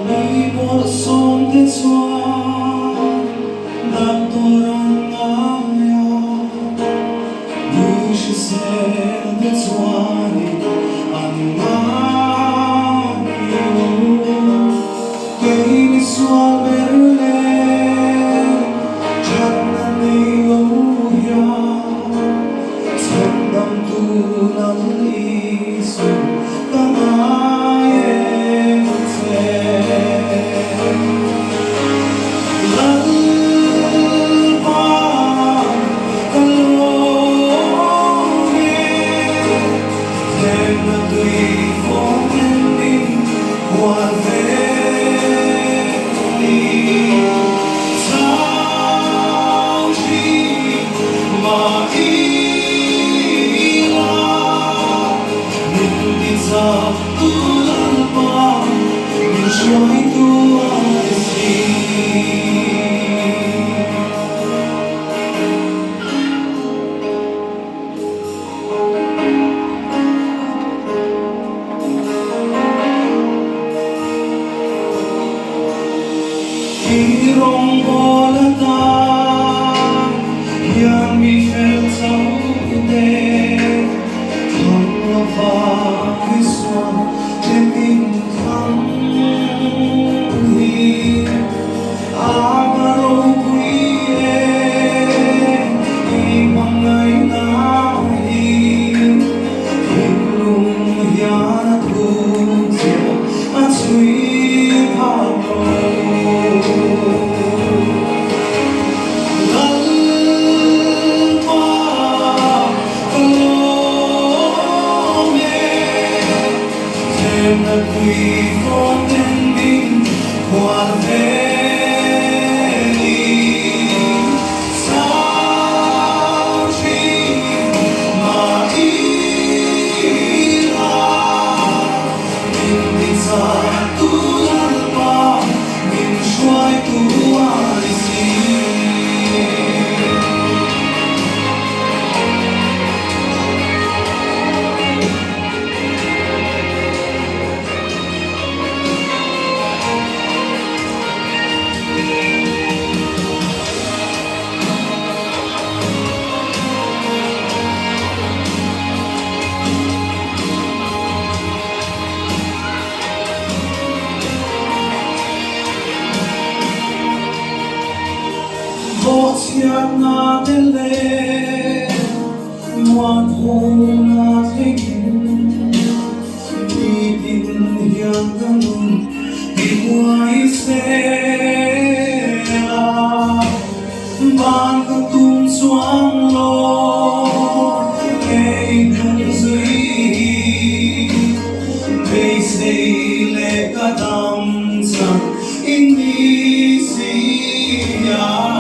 Mi bawrhsawmte chuan daktoran ngaya bawrhsawmte chuan an ngayo kay sual berle chat na nei lo ya sendam tu nam isu Irong bolatan yang bawrhsawmte thang lova viswan temin thang hi agaro kuie imangai nahi hinglung hian tu sia achui Siap na tele muat na tegin bitin yang kanun imuai sela ban katung suang lo kay tung zui kay say le kadam sang ini siya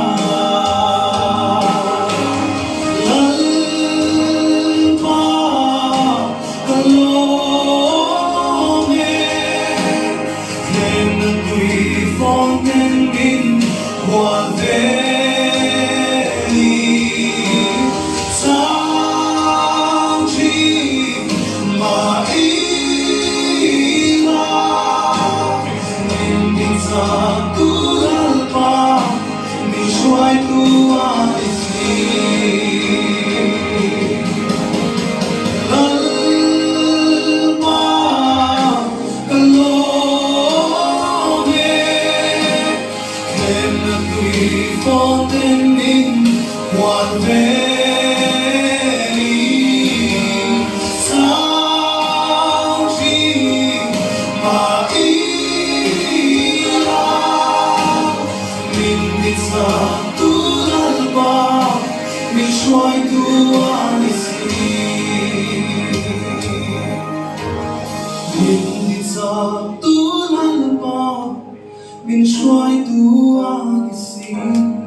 Min xuôi tu a